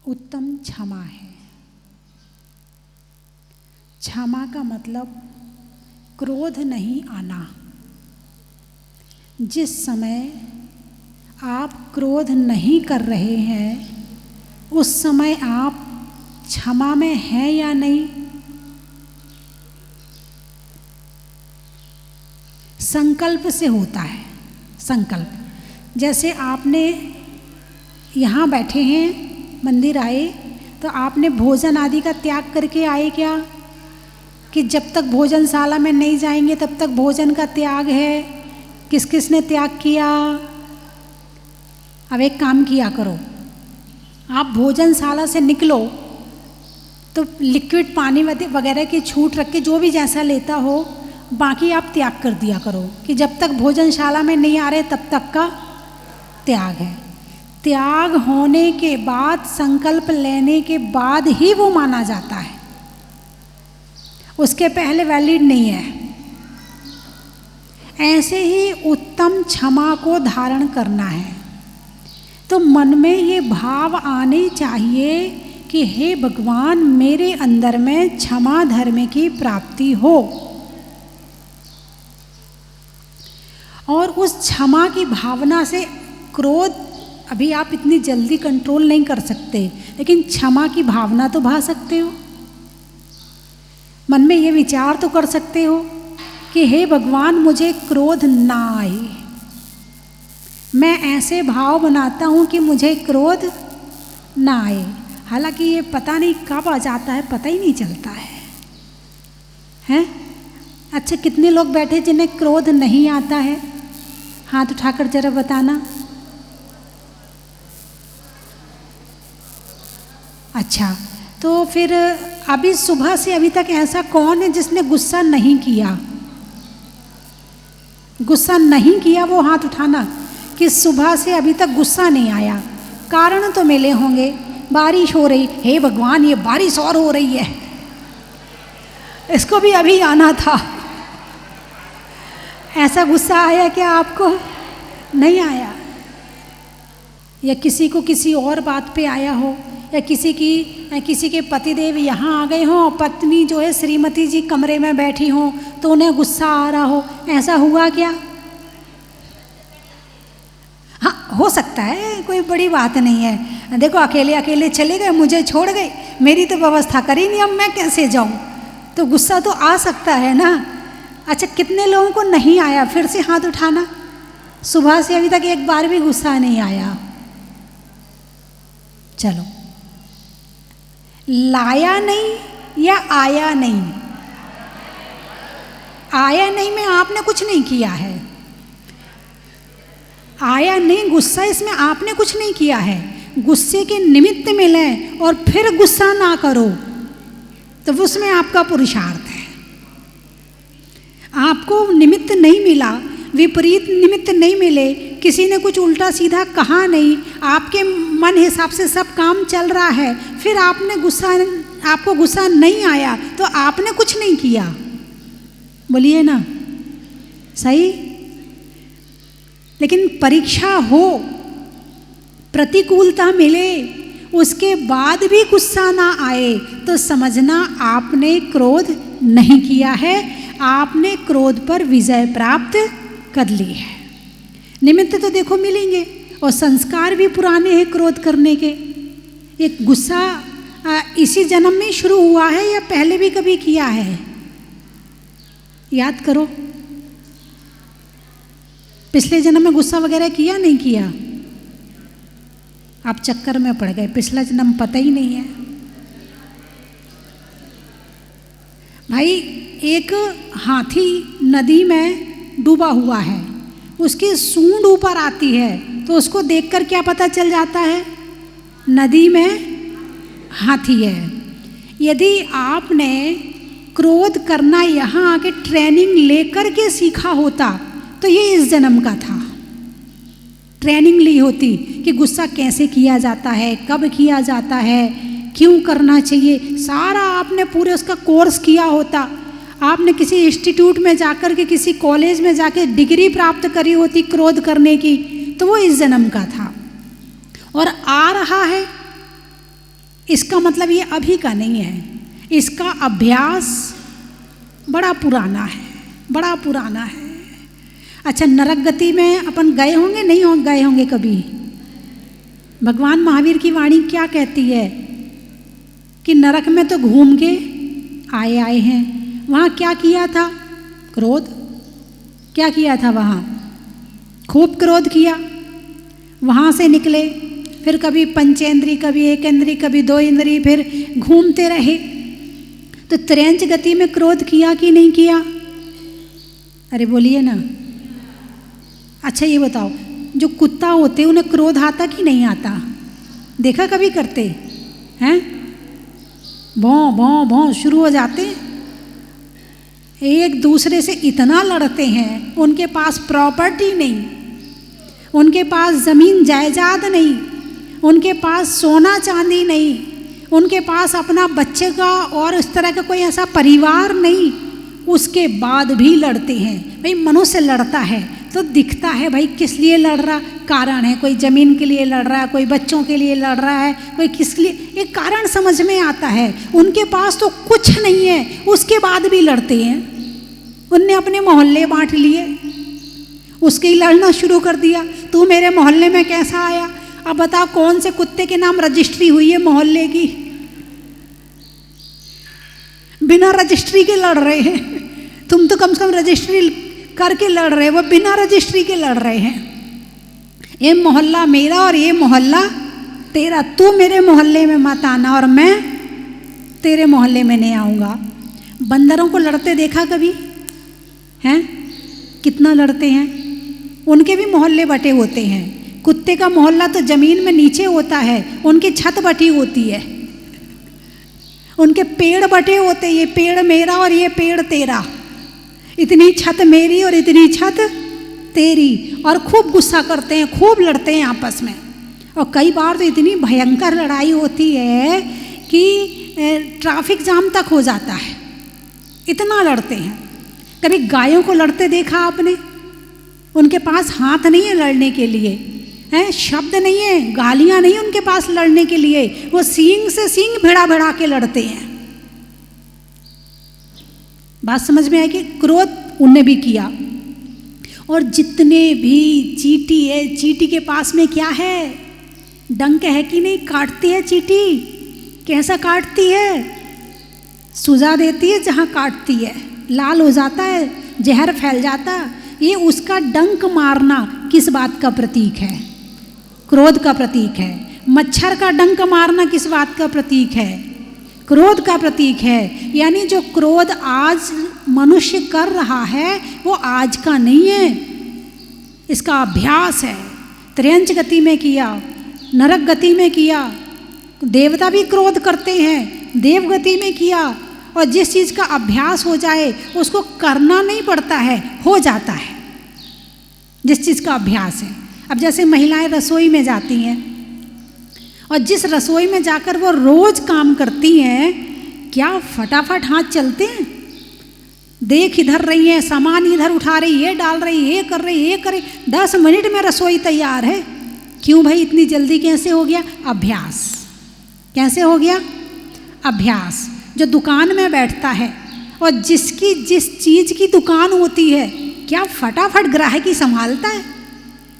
उत्तम क्षमा है। क्षमा का मतलब क्रोध नहीं आना। जिस समय आप क्रोध नहीं कर रहे हैं उस समय आप क्षमा में हैं या नहीं? संकल्प से होता है। संकल्प जैसे आपने यहाँ बैठे हैं, मंदिर आए तो आपने भोजन आदि का त्याग करके आए क्या? कि जब तक भोजनशाला में नहीं जाएंगे तब तक भोजन का त्याग है। किस किस ने त्याग किया? अब एक काम किया करो, आप भोजनशाला से निकलो तो लिक्विड पानी वगैरह की छूट रख के जो भी जैसा लेता हो बाकी आप त्याग कर दिया करो कि जब तक भोजनशाला में नहीं आ रहे तब तक का त्याग है। त्याग होने के बाद, संकल्प लेने के बाद ही वो माना जाता है, उसके पहले वैलिड नहीं है। ऐसे ही उत्तम क्षमा को धारण करना है तो मन में ये भाव आने चाहिए कि हे भगवान, मेरे अंदर में क्षमा धर्म की प्राप्ति हो। और उस क्षमा की भावना से क्रोध अभी आप इतनी जल्दी कंट्रोल नहीं कर सकते, लेकिन क्षमा की भावना तो भा सकते हो। मन में ये विचार तो कर सकते हो कि हे भगवान, मुझे क्रोध ना आए। मैं ऐसे भाव बनाता हूँ कि मुझे क्रोध ना आए। हालांकि ये पता नहीं कब आ जाता है, पता ही नहीं चलता है, हैं? अच्छा, कितने लोग बैठे जिन्हें क्रोध नहीं आता है? हाथ उठाकर जरा बताना। अच्छा, तो फिर अभी सुबह से अभी तक ऐसा कौन है जिसने गुस्सा नहीं किया? गुस्सा नहीं किया वो हाथ उठाना कि सुबह से अभी तक गुस्सा नहीं आया। कारण तो मिले होंगे, बारिश हो रही, हे भगवान ये बारिश और हो रही है, इसको भी अभी आना था। ऐसा गुस्सा आया क्या आपको? नहीं आया। या किसी को किसी और बात पे आया हो, या किसी के पतिदेव यहाँ आ गए हों, पत्नी जो है श्रीमती जी कमरे में बैठी हों तो उन्हें गुस्सा आ रहा हो, ऐसा हुआ क्या? हाँ, हो सकता है, कोई बड़ी बात नहीं है। देखो, अकेले अकेले चले गए, मुझे छोड़ गए, मेरी तो व्यवस्था करी नहीं, अब मैं कैसे जाऊँ? तो गुस्सा तो आ सकता है ना। अच्छा, कितने लोगों को नहीं आया? फिर से हाथ उठाना। सुबह से अभी तक एक बार भी गुस्सा नहीं आया। चलो, लाया नहीं या आया नहीं? आया नहीं में आपने कुछ नहीं किया है। आया नहीं गुस्सा, इसमें आपने कुछ नहीं किया है। गुस्से के निमित्त मिले और फिर गुस्सा ना करो तो उसमें आपका पुरुषार्थ है। आपको निमित्त नहीं मिला, विपरीत निमित्त नहीं मिले, किसी ने कुछ उल्टा सीधा कहा नहीं, आपके मन हिसाब से सब काम चल रहा है, फिर आपको गुस्सा नहीं आया तो आपने कुछ नहीं किया। बोलिए ना, सही? लेकिन परीक्षा हो, प्रतिकूलता मिले, उसके बाद भी गुस्सा ना आए तो समझना आपने क्रोध नहीं किया है, आपने क्रोध पर विजय प्राप्त कर ली है। निमित्त तो देखो मिलेंगे और संस्कार भी पुराने हैं क्रोध करने के। एक गुस्सा इसी जन्म में शुरू हुआ है या पहले भी कभी किया है? याद करो, पिछले जन्म में गुस्सा वगैरह किया नहीं किया? आप चक्कर में पड़ गए, पिछला जन्म पता ही नहीं है। भाई, एक हाथी नदी में डूबा हुआ है, उसकी सूंड ऊपर आती है तो उसको देखकर क्या पता चल जाता है? नदी में हाथी है। यदि आपने क्रोध करना यहाँ आके ट्रेनिंग लेकर के सीखा होता तो ये इस जन्म का था। ट्रेनिंग ली होती कि गुस्सा कैसे किया जाता है, कब किया जाता है, क्यों करना चाहिए, सारा आपने पूरे उसका कोर्स किया होता। आपने किसी इंस्टीट्यूट में जाकर के, किसी कॉलेज में जाकर डिग्री प्राप्त करी होती क्रोध करने की, तो वो इस जन्म का था। और आ रहा है इसका मतलब ये अभी का नहीं है, इसका अभ्यास बड़ा पुराना है, बड़ा पुराना है। अच्छा, नरक गति में अपन गए होंगे, नहीं गए होंगे कभी? भगवान महावीर की वाणी क्या कहती है कि नरक में तो घूम के आए हैं, वहाँ क्या किया था? क्रोध। क्या किया था वहाँ? खूब क्रोध किया। वहाँ से निकले, फिर कभी पंचेंद्री, कभी एक इंद्री, कभी दो इंद्री, फिर घूमते रहे। तो त्रेंच गति में क्रोध किया कि नहीं किया? अरे बोलिए ना। अच्छा ये बताओ, जो कुत्ता होते उन्हें क्रोध आता कि नहीं आता? देखा कभी करते हैं? भौं भौं भौं शुरू हो जाते, एक दूसरे से इतना लड़ते हैं। उनके पास प्रॉपर्टी नहीं, उनके पास ज़मीन जायदाद नहीं, उनके पास सोना चांदी नहीं, उनके पास अपना बच्चे का और इस तरह का कोई ऐसा परिवार नहीं, उसके बाद भी लड़ते हैं। भाई मनुष्य लड़ता है तो दिखता है भाई किस लिए लड़ रहा, कारण है। कोई ज़मीन के लिए लड़ रहा है, कोई बच्चों के लिए लड़ रहा है, कोई किस लिए, एक कारण समझ में आता है। उनके पास तो कुछ नहीं है, उसके बाद भी लड़ते हैं। उनने अपने मोहल्ले बांट लिए, उसके ही लड़ना शुरू कर दिया। तू मेरे मोहल्ले में कैसा आया? अब बता कौन से कुत्ते के नाम रजिस्ट्री हुई है मोहल्ले की? बिना रजिस्ट्री के लड़ रहे हैं। तुम तो कम से कम रजिस्ट्री करके लड़ रहे हो, वो बिना रजिस्ट्री के लड़ रहे हैं। ये मोहल्ला मेरा और ये मोहल्ला तेरा, तू मेरे मोहल्ले में मत आना और मैं तेरे मोहल्ले में नहीं आऊँगा। बंदरों को लड़ते देखा कभी हैं? कितना लड़ते हैं। उनके भी मोहल्ले बटे होते हैं। कुत्ते का मोहल्ला तो ज़मीन में नीचे होता है, उनकी छत बटी होती है, उनके पेड़ बटे होते, ये पेड़ मेरा और ये पेड़ तेरा, इतनी छत मेरी और इतनी छत तेरी। और खूब गुस्सा करते हैं, खूब लड़ते हैं आपस में। और कई बार तो इतनी भयंकर लड़ाई होती है कि ट्रैफिक जाम तक हो जाता है, इतना लड़ते हैं। कभी गायों को लड़ते देखा आपने? उनके पास हाथ नहीं है लड़ने के लिए, हैं, शब्द नहीं है, गालियाँ नहीं उनके पास लड़ने के लिए, वो सींग से सींग भिड़ा भिड़ा के लड़ते हैं। बात समझ में आई कि क्रोध उनने भी किया। और जितने भी चींटी है, चींटी के पास में क्या है? डंक है कि नहीं? काटती है चींटी, कैसा काटती है? सुझा देती है, जहाँ काटती है लाल हो जाता है, जहर फैल जाता। ये उसका डंक मारना किस बात का प्रतीक है? क्रोध का प्रतीक है। मच्छर का डंक मारना किस बात का प्रतीक है? क्रोध का प्रतीक है। यानी जो क्रोध आज मनुष्य कर रहा है वो आज का नहीं है, इसका अभ्यास है। त्र्यंच गति में किया, नरक गति में किया, देवता भी क्रोध करते हैं, देव गति में किया। और जिस चीज़ का अभ्यास हो जाए उसको करना नहीं पड़ता है, हो जाता है जिस चीज़ का अभ्यास है। अब जैसे महिलाएं रसोई में जाती हैं और जिस रसोई में जाकर वो रोज़ काम करती हैं, क्या फटाफट हाथ चलते हैं? देख इधर रही है, सामान इधर उठा रही, ये डाल रही, ये कर रही, ये करे, 10 मिनट में रसोई तैयार है। क्यों भाई इतनी जल्दी कैसे हो गया? अभ्यास। कैसे हो गया? अभ्यास। जो दुकान में बैठता है और जिसकी जिस चीज़ की दुकान होती है, क्या फटाफट ग्राहकी संभालता है?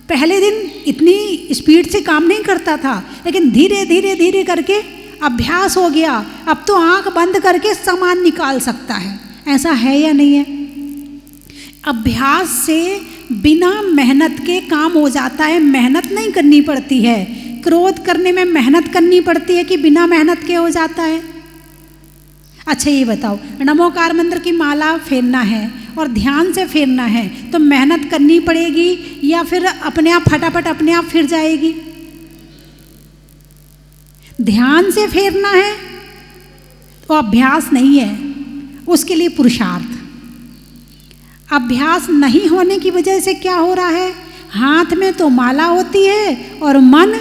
पहले दिन इतनी स्पीड से काम नहीं करता था, लेकिन धीरे धीरे धीरे करके अभ्यास हो गया। अब तो आंख बंद करके सामान निकाल सकता है। ऐसा है या नहीं है? अभ्यास से बिना मेहनत के काम हो जाता है, मेहनत नहीं करनी पड़ती है। क्रोध करने में मेहनत करनी पड़ती है कि बिना मेहनत के हो जाता है? अच्छा ये बताओ, नमोकार मंत्र की माला फेरना है और ध्यान से फेरना है तो मेहनत करनी पड़ेगी या फिर अपने आप फटाफट अपने आप फिर जाएगी? ध्यान से फेरना है तो अभ्यास नहीं है, उसके लिए पुरुषार्थ। अभ्यास नहीं होने की वजह से क्या हो रहा है? हाथ में तो माला होती है और मन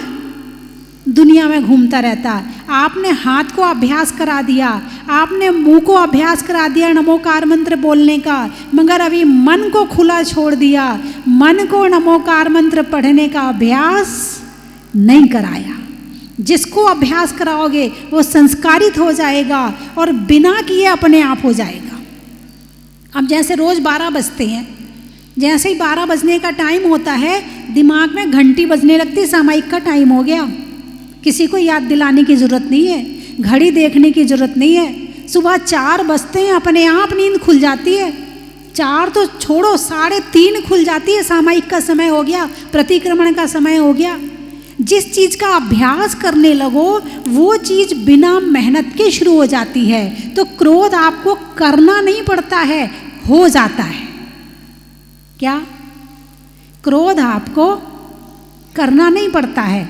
दुनिया में घूमता रहता है। आपने हाथ को अभ्यास करा दिया, आपने मुंह को अभ्यास करा दिया नमोकार मंत्र बोलने का, मगर अभी मन को खुला छोड़ दिया, मन को नमोकार मंत्र पढ़ने का अभ्यास नहीं कराया। जिसको अभ्यास कराओगे वो संस्कारित हो जाएगा और बिना किए अपने आप हो जाएगा। अब जैसे रोज़ 12 बजते हैं, जैसे ही 12 बजने का टाइम होता है दिमाग में घंटी बजने लगती, सामायिक का टाइम हो गया। किसी को याद दिलाने की ज़रूरत नहीं है, घड़ी देखने की ज़रूरत नहीं है। सुबह 4 बजते हैं अपने आप नींद खुल जाती है। 4 तो छोड़ो, 3:30 खुल जाती है, सामायिक का समय हो गया, प्रतिक्रमण का समय हो गया। जिस चीज़ का अभ्यास करने लगो वो चीज़ बिना मेहनत के शुरू हो जाती है। तो क्रोध आपको करना नहीं पड़ता है, हो जाता है। क्या? क्रोध आपको करना नहीं पड़ता है,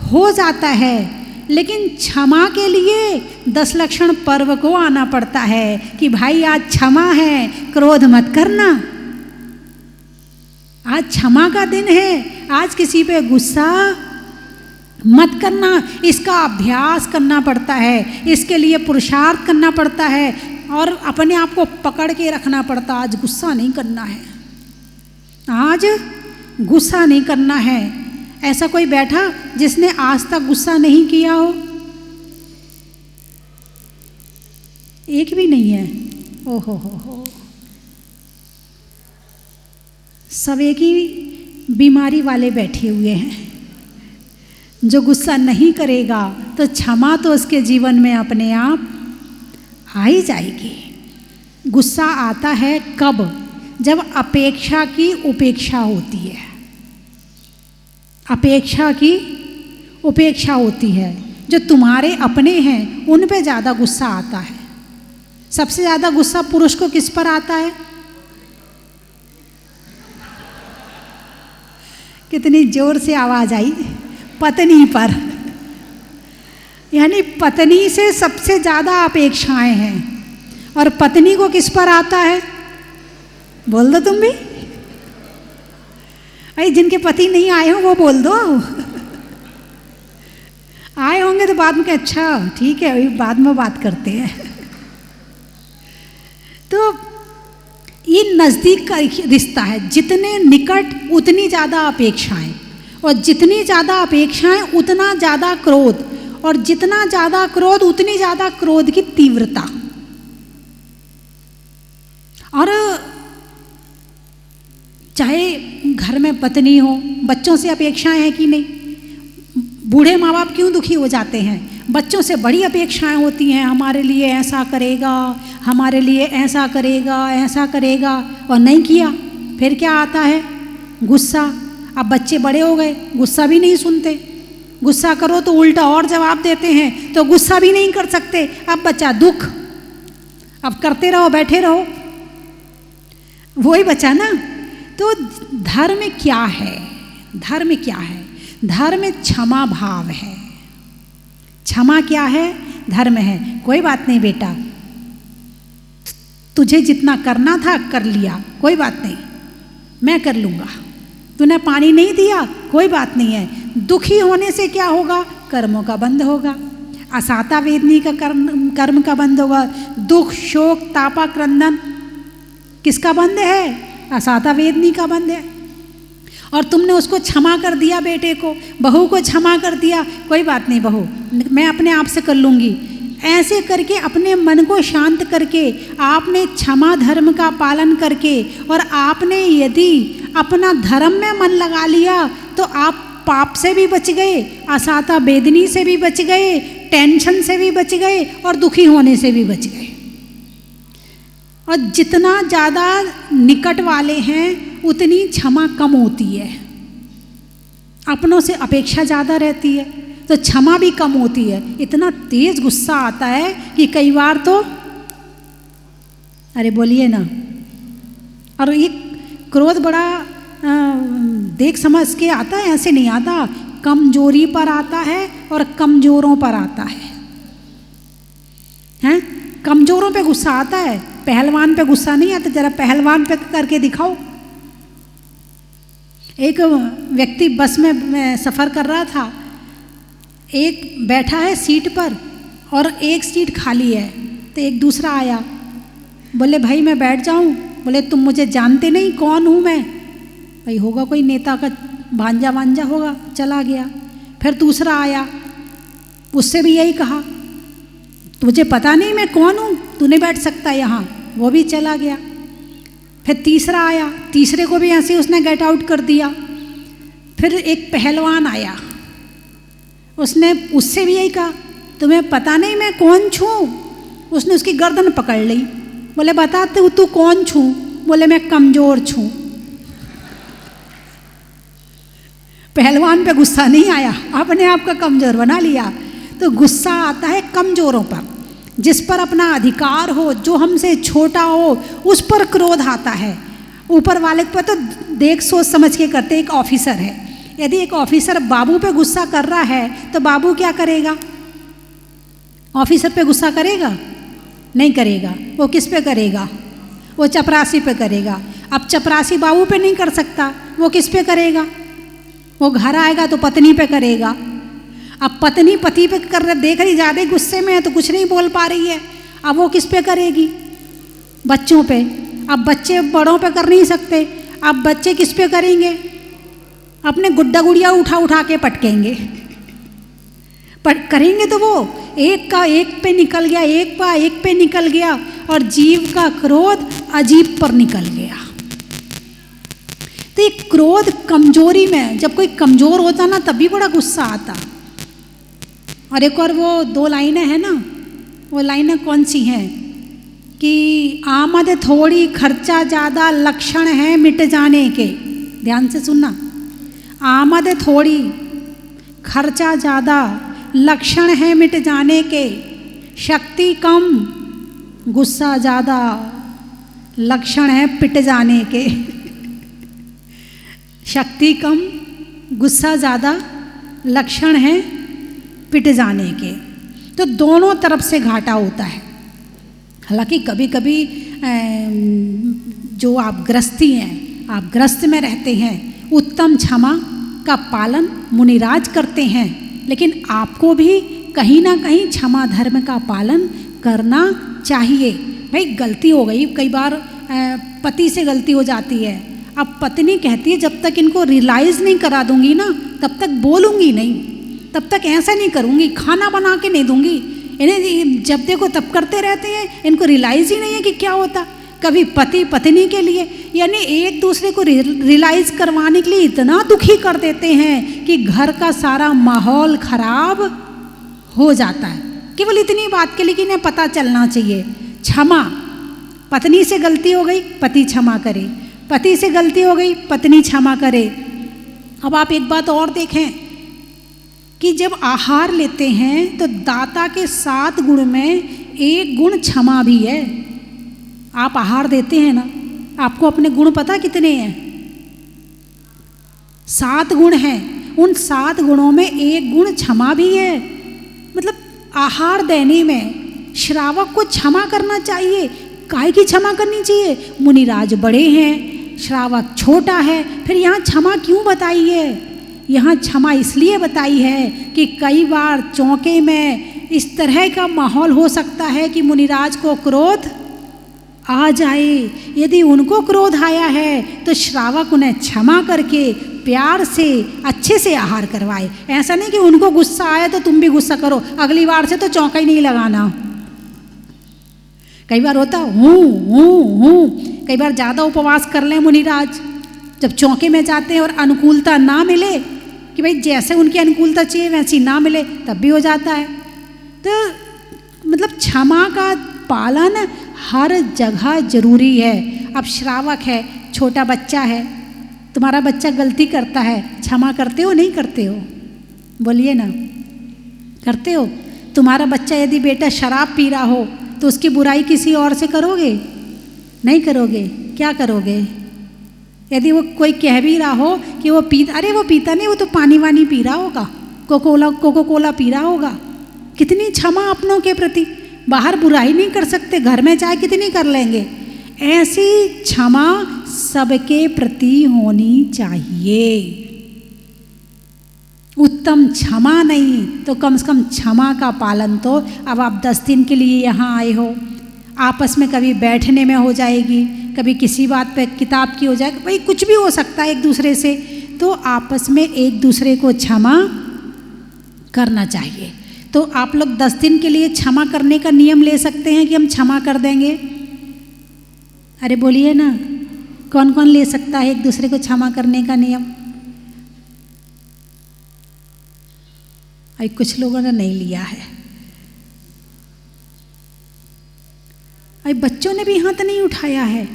हो जाता है। लेकिन क्षमा के लिए 10 लक्षण पर्व को आना पड़ता है कि भाई आज क्षमा है, क्रोध मत करना। आज क्षमा का दिन है, आज किसी पे गुस्सा मत करना। इसका अभ्यास करना पड़ता है, इसके लिए पुरुषार्थ करना पड़ता है और अपने आप को पकड़ के रखना पड़ता। आज गुस्सा नहीं करना है, आज गुस्सा नहीं करना है। ऐसा कोई बैठा जिसने आज तक गुस्सा नहीं किया हो? एक भी नहीं है। ओहो हो, सब एक ही बीमारी वाले बैठे हुए हैं। जो गुस्सा नहीं करेगा तो क्षमा तो उसके जीवन में अपने आप आ ही जाएगी। गुस्सा आता है कब? जब अपेक्षा की उपेक्षा होती है। अपेक्षा की उपेक्षा होती है। जो तुम्हारे अपने हैं उन पे ज़्यादा गुस्सा आता है। सबसे ज़्यादा गुस्सा पुरुष को किस पर आता है? कितनी जोर से आवाज़ आई, पत्नी पर। यानी पत्नी से सबसे ज़्यादा अपेक्षाएं हैं। और पत्नी को किस पर आता है? बोल दो तुम भी। अरे जिनके पति नहीं आए हो वो बोल दो। आए होंगे तो बाद में कि अच्छा ठीक है अभी बाद में बात करते हैं। तो ये नज़दीक का रिश्ता है। जितने निकट उतनी ज़्यादा अपेक्षाएं, और जितनी ज़्यादा अपेक्षाएं उतना ज़्यादा क्रोध, और जितना ज़्यादा क्रोध उतनी ज़्यादा क्रोध की तीव्रता। और चाहे घर में पत्नी हो, बच्चों से अपेक्षाएं हैं कि नहीं? बूढ़े माँ बाप क्यों दुखी हो जाते हैं? बच्चों से बड़ी अपेक्षाएं होती हैं, हमारे लिए ऐसा करेगा, हमारे लिए ऐसा करेगा, ऐसा करेगा, और नहीं किया फिर क्या आता है? गुस्सा। अब बच्चे बड़े हो गए, गुस्सा भी नहीं सुनते। गुस्सा करो तो उल्टा और जवाब देते हैं, तो गुस्सा भी नहीं कर सकते। अब बचा दुख, अब करते रहो, बैठे रहो, वही बचा ना। तो धर्म क्या है? धर्म क्या है? धर्म क्षमा भाव है। क्षमा क्या है? धर्म है। कोई बात नहीं बेटा, तुझे जितना करना था कर लिया, कोई बात नहीं, मैं कर लूँगा। तूने पानी नहीं दिया, कोई बात नहीं है। दुखी होने से क्या होगा? कर्मों का बंध होगा। असाता वेदनी का कर्म का बंध होगा। दुख, शोक, तापा, क्रंदन किसका बंध है? असाता वेदनी का बंध है। और तुमने उसको क्षमा कर दिया, बेटे को, बहू को क्षमा कर दिया, कोई बात नहीं बहू, मैं अपने आप से कर लूँगी। ऐसे करके अपने मन को शांत करके आपने क्षमा धर्म का पालन करके, और आपने यदि अपना धर्म में मन लगा लिया तो आप पाप से भी बच गए, असाता वेदनी से भी बच गए, टेंशन से भी बच गए, और दुखी होने से भी बच गए। और जितना ज़्यादा निकट वाले हैं उतनी क्षमा कम होती है। अपनों से अपेक्षा ज़्यादा रहती है तो क्षमा भी कम होती है। इतना तेज गुस्सा आता है कि कई बार तो, अरे बोलिए ना। और ये क्रोध बड़ा देख समझ के आता है, ऐसे नहीं आता। कमजोरी पर आता है और कमजोरों पर आता है। हैं? कमजोरों पे गुस्सा आता है, पहलवान पे गुस्सा नहीं आता। जरा पहलवान पे करके दिखाओ। एक व्यक्ति बस में सफ़र कर रहा था, एक बैठा है सीट पर और एक सीट खाली है। तो एक दूसरा आया, बोले भाई मैं बैठ जाऊं? बोले तुम मुझे जानते नहीं, कौन हूँ मैं? भाई होगा कोई नेता का भांजा वांजा होगा, चला गया। फिर दूसरा आया, उससे भी यही कहा, तुझे पता नहीं मैं कौन हूँ, तू नहीं बैठ सकता यहाँ। वो भी चला गया। फिर तीसरा आया, तीसरे को भी ऐसे उसने गेट आउट कर दिया। फिर एक पहलवान आया, उसने उससे भी यही कहा, तुम्हें पता नहीं मैं कौन छूँ। उसने उसकी गर्दन पकड़ ली, बोले बताते तू कौन छूँ। बोले मैं कमज़ोर छूँ। पहलवान पे गुस्सा नहीं आया, अपने आप का कमज़ोर बना लिया। तो गुस्सा आता है कमज़ोरों पर, जिस पर अपना अधिकार हो, जो हमसे छोटा हो, उस पर क्रोध आता है। ऊपर वाले पर तो देख सोच समझ के करते। एक ऑफिसर है, यदि एक ऑफिसर बाबू पे गुस्सा कर रहा है तो बाबू क्या करेगा? ऑफिसर पे गुस्सा करेगा? नहीं करेगा। वो किस पे करेगा? वो चपरासी पे करेगा। अब चपरासी बाबू पे नहीं कर सकता, वो किस पे करेगा? वो घर आएगा तो पत्नी पे करेगा। अब पत्नी पति पे कर रहे, देख रही ज़्यादा गुस्से में है तो कुछ नहीं बोल पा रही है, अब वो किस पे करेगी? बच्चों पे। अब बच्चे बड़ों पे कर नहीं सकते, अब बच्चे किस पे करेंगे? अपने गुड्डा गुड़िया उठा उठा के पटकेंगे। करेंगे तो वो एक का एक पे निकल गया, एक का एक पे निकल गया, और जीव का क्रोध अजीब पर निकल गया। तो ये क्रोध कमजोरी में, जब कोई कमजोर होता ना तभी बड़ा गुस्सा आता। और एक और वो 2 लाइनें हैं ना, वो लाइनें कौन सी हैं कि आमद थोड़ी खर्चा ज़्यादा लक्षण है मिट जाने के। ध्यान से सुनना, आमद थोड़ी खर्चा ज़्यादा लक्षण है मिट जाने के, शक्ति कम गुस्सा ज़्यादा लक्षण है पिट जाने के। शक्ति कम गुस्सा ज़्यादा लक्षण है पिट जाने के। तो दोनों तरफ से घाटा होता है। हालांकि कभी कभी जो आप ग्रस्ती हैं, आप ग्रस्त में रहते हैं, उत्तम क्षमा का पालन मुनिराज करते हैं, लेकिन आपको भी कहीं ना कहीं क्षमा धर्म का पालन करना चाहिए। भाई गलती हो गई, कई बार पति से गलती हो जाती है। अब पत्नी कहती है जब तक इनको रियलाइज़ नहीं करा दूंगी ना तब तक बोलूँगी नहीं, तब तक ऐसा नहीं करूँगी, खाना बना के नहीं दूंगी। इन्हें जब देखो तब करते रहते हैं, इनको रियलाइज़ ही नहीं है कि क्या होता। कभी पति पत्नी के लिए, यानी एक दूसरे को रियलाइज़ करवाने के लिए इतना दुखी कर देते हैं कि घर का सारा माहौल खराब हो जाता है, केवल इतनी बात के लिए कि इन्हें पता चलना चाहिए। क्षमा, पत्नी से गलती हो गई पति क्षमा करे, पति से गलती हो गई पत्नी क्षमा करे। अब आप एक बात और देखें कि जब आहार लेते हैं तो दाता के 7 गुण में एक गुण क्षमा भी है। आप आहार देते हैं ना, आपको अपने गुण पता कितने हैं? 7 गुण हैं। उन 7 गुणों में एक गुण क्षमा भी है। मतलब आहार देने में श्रावक को क्षमा करना चाहिए। काहे की क्षमा करनी चाहिए? मुनिराज बड़े हैं, श्रावक छोटा है, फिर यहाँ क्षमा क्यों बताई है? यहाँ क्षमा इसलिए बताई है कि कई बार चौके में इस तरह का माहौल हो सकता है कि मुनिराज को क्रोध आ जाए। यदि उनको क्रोध आया है तो श्रावक उन्हें क्षमा करके प्यार से अच्छे से आहार करवाए। ऐसा नहीं कि उनको गुस्सा आया तो तुम भी गुस्सा करो, अगली बार से तो चौका ही नहीं लगाना। कई बार होता हूँ, कई बार ज़्यादा उपवास कर लें मुनिराज, जब चौके में जाते हैं और अनुकूलता ना मिले कि भाई जैसे उनकी अनुकूलता चाहिए वैसी ना मिले, तब भी हो जाता है। तो मतलब क्षमा का पालन हर जगह जरूरी है। अब श्रावक है, छोटा बच्चा है, तुम्हारा बच्चा गलती करता है, क्षमा करते हो नहीं करते हो? बोलिए ना, करते हो? तुम्हारा बच्चा यदि बेटा शराब पी रहा हो तो उसकी बुराई किसी और से करोगे? नहीं करोगे। क्या करोगे? यदि वो कोई कह भी रहा हो कि वो अरे वो पीता नहीं, वो तो पानी वानी पी रहा होगा, कोको कोला पी रहा होगा। कितनी क्षमा अपनों के प्रति। बाहर बुराई नहीं कर सकते, घर में चाहे कितनी कर लेंगे। ऐसी क्षमा सबके प्रति होनी चाहिए। उत्तम क्षमा नहीं तो कम से कम क्षमा का पालन तो। अब आप 10 दिन के लिए यहाँ आए हो, आपस में कभी बैठने में हो जाएगी, कभी किसी बात पे किताब की हो जाएगी, भाई कुछ भी हो सकता है एक दूसरे से, तो आपस में एक दूसरे को क्षमा करना चाहिए। तो आप लोग 10 दिन के लिए क्षमा करने का नियम ले सकते हैं कि हम क्षमा कर देंगे। अरे बोलिए ना, कौन कौन ले सकता है एक दूसरे को क्षमा करने का नियम? अभी कुछ लोगों ने नहीं लिया है। अभी बच्चों ने भी हाथ नहीं उठाया है।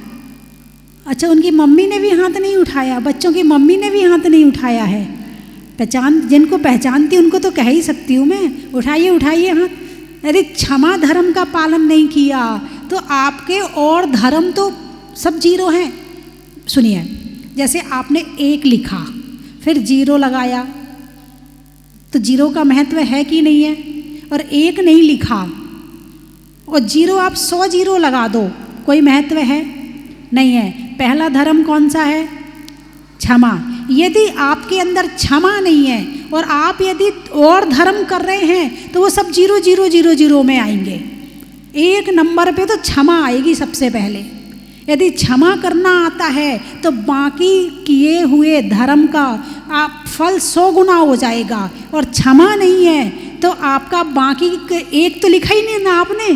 अच्छा, उनकी मम्मी ने भी हाथ नहीं उठाया, बच्चों की मम्मी ने भी हाथ नहीं उठाया है। जिनको पहचानती उनको तो कह ही सकती हूँ मैं, उठाइए उठाइए हाथ। अरे क्षमा धर्म का पालन नहीं किया तो आपके और धर्म तो सब जीरो हैं। सुनिए, जैसे आपने 1 लिखा फिर 0 लगाया तो 0 का महत्व है कि नहीं है? और 1 नहीं लिखा और 0 आप 100 0 लगा दो, कोई महत्व है? नहीं है। पहला धर्म कौन सा है? क्षमा। यदि आपके अंदर क्षमा नहीं है और आप यदि और धर्म कर रहे हैं तो वो सब 0 0 0 0 में आएंगे। 1 नंबर पे तो क्षमा आएगी सबसे पहले। यदि क्षमा करना आता है तो बाकी किए हुए धर्म का आप फल 100 गुना हो जाएगा। और क्षमा नहीं है तो आपका बाकी 1 तो लिखा ही नहीं ना आपने,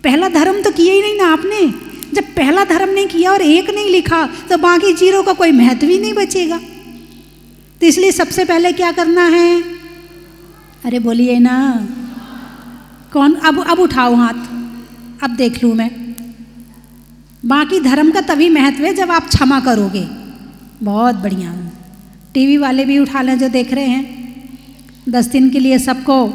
पहला धर्म तो किया ही नहीं ना आपने। जब पहला धर्म नहीं किया और 1 नहीं लिखा तो बाकी 0 का कोई महत्व ही नहीं बचेगा। तो इसलिए सबसे पहले क्या करना है? अरे बोलिए ना, कौन? अब उठाओ हाथ, अब देख लूँ मैं। बाकी धर्म का तभी महत्व है जब आप क्षमा करोगे। बहुत बढ़िया। टीवी वाले भी उठा लें जो देख रहे हैं। 10 दिन के लिए सबको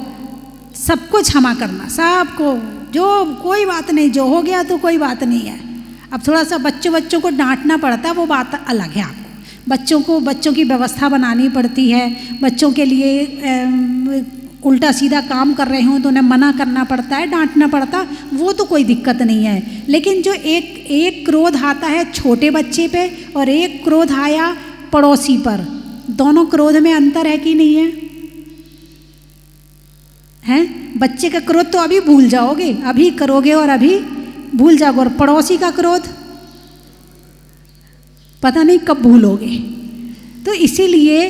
क्षमा करना, सबको, जो कोई बात नहीं, जो हो गया तो कोई बात नहीं है। अब थोड़ा सा बच्चों को डांटना पड़ता है, वो बात अलग है। आपको बच्चों की व्यवस्था बनानी पड़ती है। बच्चों के लिए उल्टा सीधा काम कर रहे हों तो उन्हें मना करना पड़ता है, डांटना पड़ता, वो तो कोई दिक्कत नहीं है। लेकिन जो एक क्रोध आता है छोटे बच्चे पे और एक क्रोध आया पड़ोसी पर, दोनों क्रोध में अंतर है कि नहीं है? हैं? बच्चे का क्रोध तो अभी भूल जाओगे, अभी करोगे और अभी भूल जाओगे, और पड़ोसी का क्रोध पता नहीं कब भूलोगे। तो इसीलिए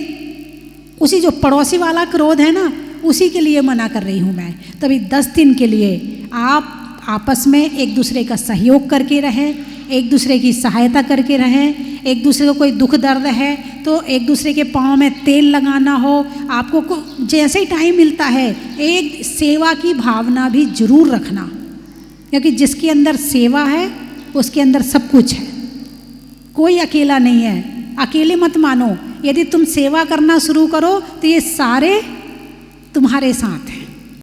उसी जो पड़ोसी वाला क्रोध है ना, उसी के लिए मना कर रही हूँ मैं। तभी 10 दिन के लिए आप आपस में एक दूसरे का सहयोग करके रहें, एक दूसरे की सहायता करके रहें। एक दूसरे को कोई दुख दर्द है तो एक दूसरे के पाँव में तेल लगाना हो, आपको जैसे ही टाइम मिलता है एक सेवा की भावना भी जरूर रखना, क्योंकि जिसके अंदर सेवा है उसके अंदर सब कुछ है। कोई अकेला नहीं है, अकेले मत मानो। यदि तुम सेवा करना शुरू करो तो ये सारे तुम्हारे साथ हैं।